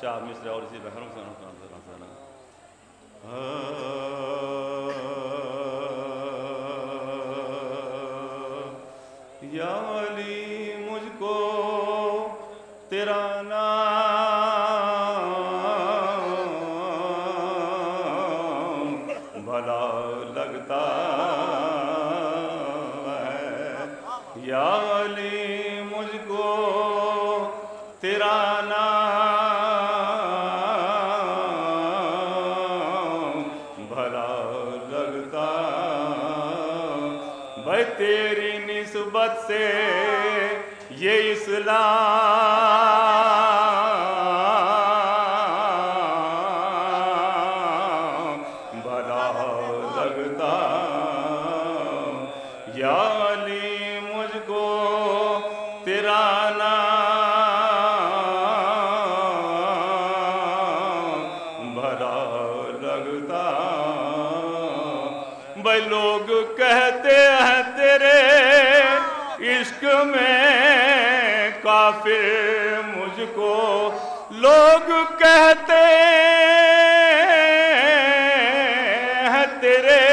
4 مصرع اور اسی بحروں سے یا علی مجھ کو تیرا نام بھلا لگتا ہے، یا علی مجھ کو تیرا نام بھلا لگتا، بھائی تیری نسبت سے یہ اسلام بھلا لگتا، یا علی مجھ کو تیرا نام بھلا لگتا، بھائی لوگ کہتے ہیں تیرے عشق میں کافر مجھ کو، لوگ کہتے ہیں تیرے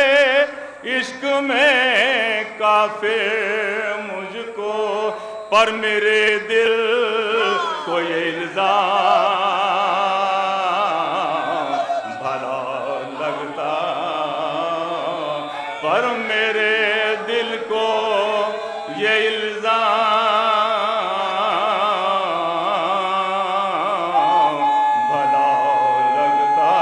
عشق میں کافر مجھ کو، پر میرے دل کو یہ الزام بھلا لگتا، پر میرے دل کو یہ الزام بھلا لگتا،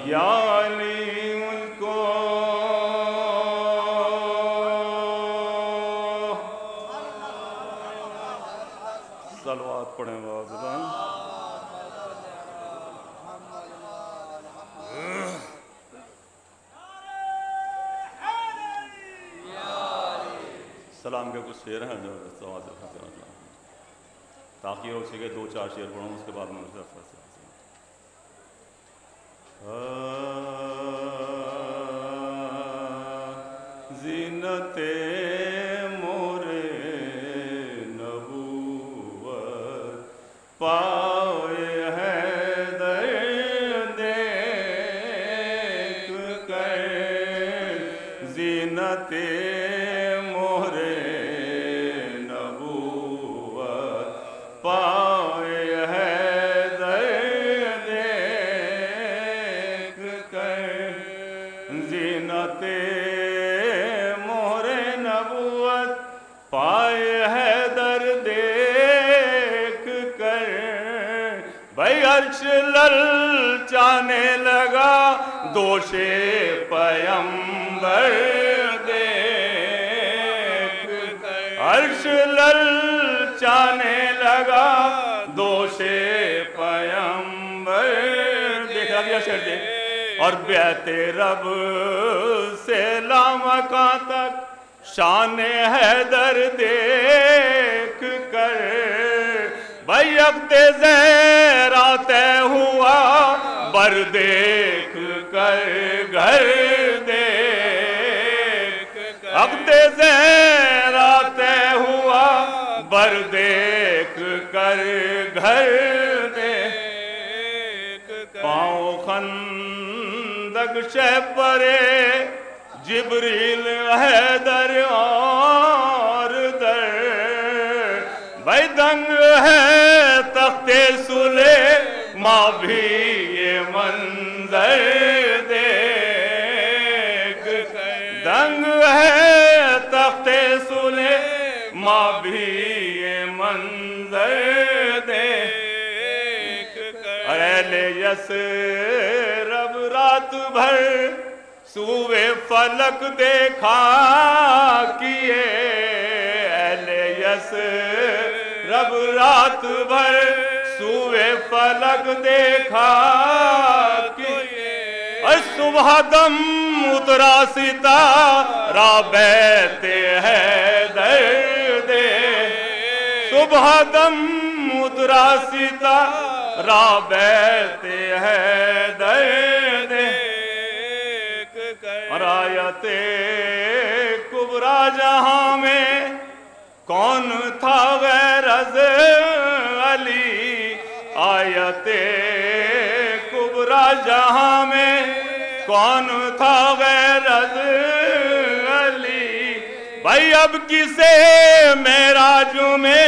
یا علی ان کو صلوات پڑھیں واضح سلام کے کچھ شعر ہیں جو تاخیر ہو سکے 2-4 شعر پڑھوں، اس کے بعد میں زینت مورے نبوت پائے حیدر دیکھ کر، زینت پائے حیدر دیکھ کر، زینت مہر نبوت پائے حیدر دیکھ کر، بھائی عرش للچانے لگا دوش پیمبر دیکھ کر، عرش للچانے لگا دوش پیمبر دیکھ رہا دیا شعر دیکھ، اور بیعت رب سے لامکاں تک شان حیدر دیکھ کر، بھائی عقد زہرا طے ہوا بر دیکھ کر، گھر دیکھ کر عقد زہرا طے ہوا بر دیکھ کر، گھر دیکھ کر، پاؤں خندق شہ پرے جبریل حیدر اور در، بھائی دنگ ہے تخت سلیمان بھی یہ منظر دیکھ کر، دنگ ہے تخت سلیمان بھی یہ منظر دیکھ کر، اہل یثرب رات بھر سوئے فلک دیکھا کیے، اہل یثرب رات بھر سوئے فلک دیکھا کیے، صبح دم اترا ستارہ بیت حیدر دیکھ، صبح دم اترا ستارہ بیت حیدر دیکھ کر، اور آیت کبریٰ جہاں میں کون تھا غیر از علی، آیت کبریٰ جہاں میں کون تھا غیر از علی؟ بھائی اب کسے معراج میں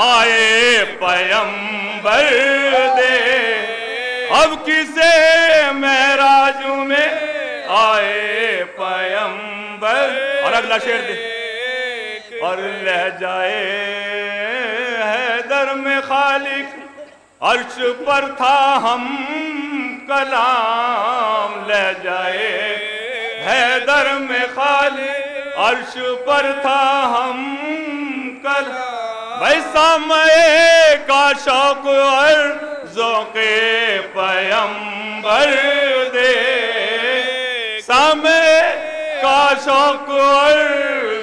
آئے پیمبر دے، اب کسے معراج میں آئے پیمبر۔ اور اگلا شعر دے، اور لہجائے حیدر میں خالق عرش پر تھا ہم کلام، لہجائے حیدر میں خالق عرش پر تھا ہم کلام۔ بھائی سامعے کا شوق اور ذوق پیمبر دے، سامعے کا شوق اور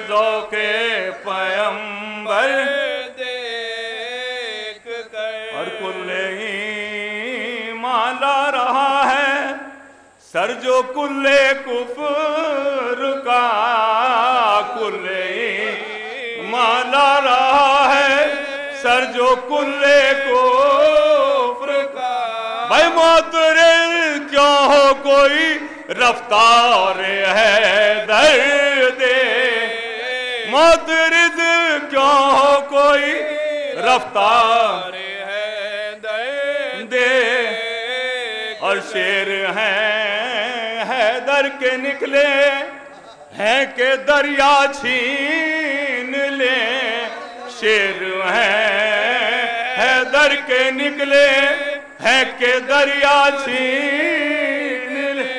ذوق پیمبر دیکھ کر، اور کل ایمان لا رہا ہے سر جو کل کفر کا، کل ایمان لا رہا ہے سر جو کل کفر کا۔ بھائی معترض کیوں ہو کوئی رفتار حیدر دے، معترض کیوں ہو کوئی رفتار حیدر دے۔ اور شیر ہیں حیدر کے نکلے ہیں کہ دریا چھین لے، شیر ہیں حیدر کے نکلے ہیں کہ دریا چھین لے۔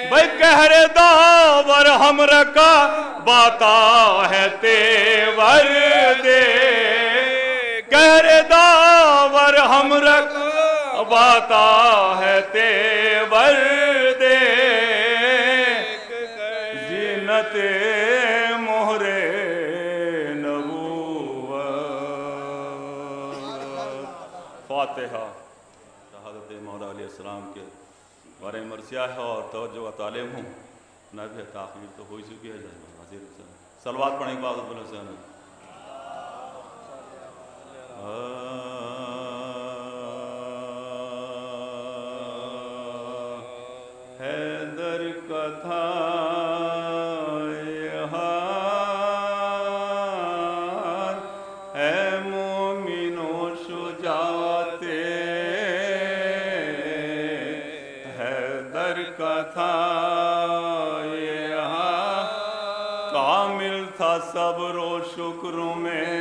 بھائی قہر داور ہمر کا باتا ہے تیور دے، قہر داور ہمر کا باتا ہے تیور دے، زینت مہر نبوت۔ فاتحہ۔ شہادت مولا علیہ السلام کے بارے مرثیہ ہے اور توجہ کا طالب ہوں، نبی تاخیر تو ہو چکی ہے، حاضر صلوات پڑھیں بعض عبداللہ سے حیدر کا تھا یہ حال، اے مومنوں شجاعت حیدر کا تھا یہ حال، کامل تھا صبر و شکر میں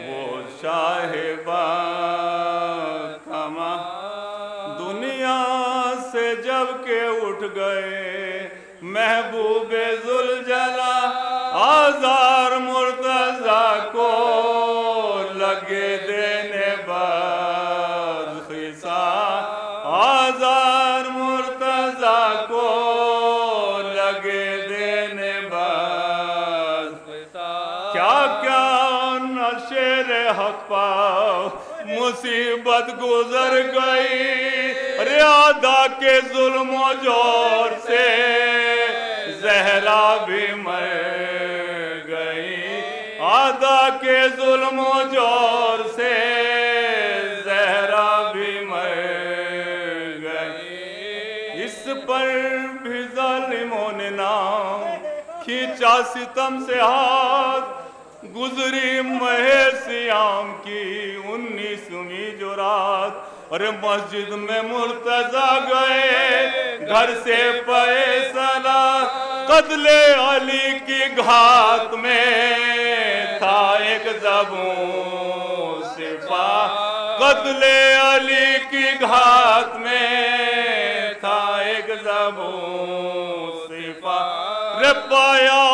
وہ شاہ باکما، دنیا سے جب کہ اٹھ گئے محبوب ذوالجلال، آزار مرتضیٰ کو لگے دینے باز خصال، آزار مرتضیٰ کو لگے دینے باز خصال، کیا کیا نہ شیر حق پاؤ مصیبت گزر گئی، ریاضہ کے ظلم و جور سے زہرا بھی مر گئی، آدھا کے ظلم و جور سے زہرا بھی مر گئی، اس پر بھی ظالموں نے نام کھینچا ستم سے ہاتھ، گزری ماہ سیام کی 19ویں جو رات، اور مسجد میں مرتضیٰ گئے گھر سے فیصلہ، قتل علی کی گھات میں تھا ایک زبون صفا، قتل علی کی گھات میں تھا ایک زبون صفا، رے پایا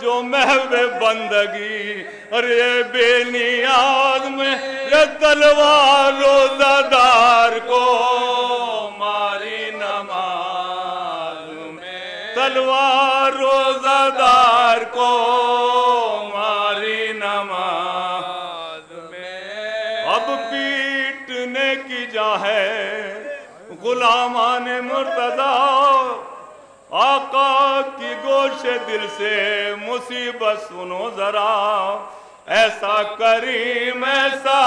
جو محو بندگی، ارے بے نیاز میں رے تلوار روزہ دار کو ماری نماز میں، تلوار روزہ دار کو ماری نماز میں، اب پیٹنے کی جا ہے غلامان مرتضیٰ، آقا کی گوش دل سے مصیبت سنو ذرا، ایسا کریم ایسا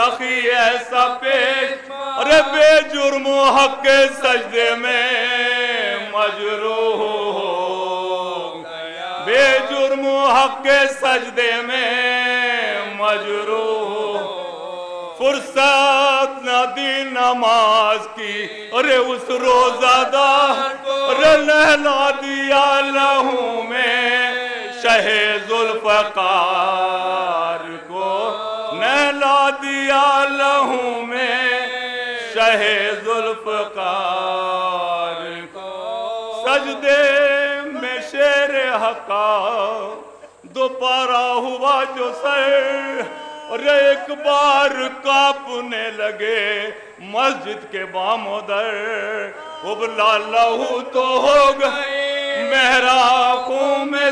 سخی ایسا پیش ارے بے جرم و حق کے سجدے میں مجروح ہو گیا بے جرم و حق کے سجدے میں مجروح فرصت نہ دی نماز کی ارے اس روزہ دار ارے نہلا دیا لہو میں شہ ذوالفقار کو نہلا دیا لہو میں شہ ذوالفقار کو سجدے میں شیر حقا دوپہرا ہوا جو سر اور ایک بار کانپنے لگے مسجد کے بام و در ابلا لہو تو ہو گئی محراقوں میں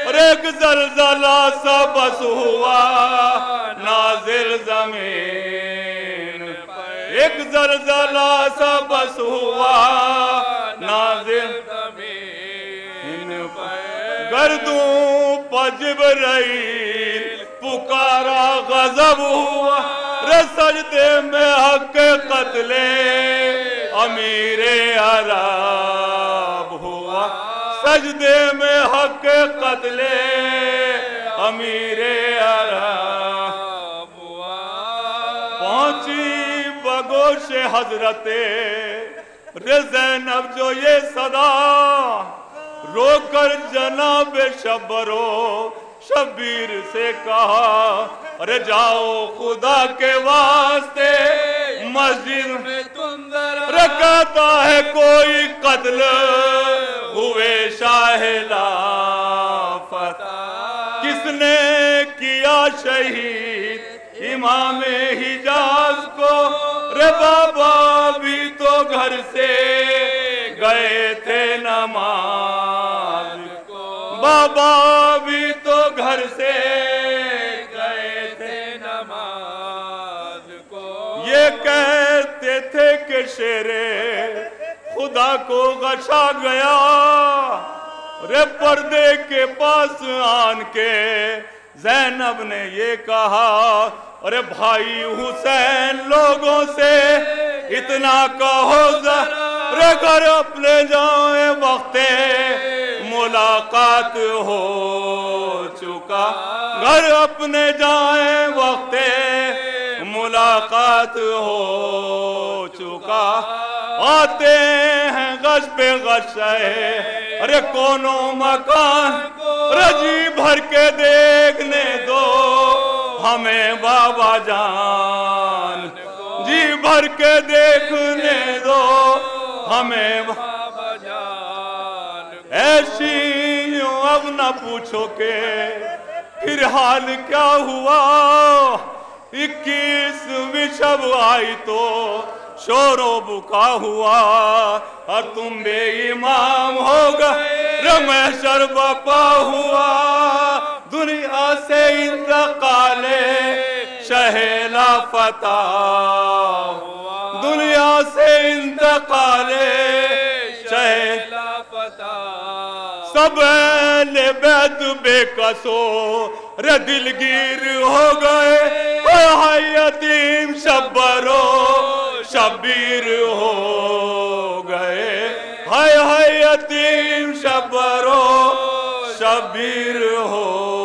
اور ایک زلزلہ سا بس ہوا نازل زمین پر ایک زلزلہ سا بس ہوا نازل زمین پر گردوں پر جبرائیل پکارا غضب ہوا سجدے میں حق قتل امیر عرب ہوا سجدے میں حق قتل امیر عرب ہوا پہنچی بگوش حضرت زینب جو یہ صدا رو کر جناب شبرو شبیر سے کہا ارے جاؤ خدا کے واسطے مسجد میں تم ذرا کہتا ہے کوئی قتل ہوئے شاہ لافتہ کس نے کیا شہید امام حجاز کو رے بابا بھی تو گھر سے گئے تھے نماز کو بابا بھی تو گھر سے گئے تھے نماز کو یہ کہتے تھے کہ شیر خدا کو غشا گیا رے پردے کے پاس آن کے زینب نے یہ کہا ارے بھائی حسین لوگوں سے اتنا کہو ذرا گھر اپنے جائیں وقت ملاقات ہو چکا گھر اپنے جائیں وقت ملاقات ہو چکا آتے ہیں غش پہ غش ہے ارے کونوں مکان رجی بھر کے دیکھنے دو ہمیں بابا جان جی بھر کے دیکھنے دو ہمیں بابا جان ایسی یوں اب نہ پوچھو کہ پھر حال کیا ہوا 21ویں شب آئی تو شور و بکا ہوا اور تم بے امام ہو گئے محشر بپا ہوا دنیا سے انتقال شہ لافتہ ہوا دنیا سے انتقال شہ لافتہ سب اہل بیت بے قصو رے دلگیر ہو گئے یتیم شبرو شبیر ہو گئے ہائے ہائے یتیم شبرو شبیر ہو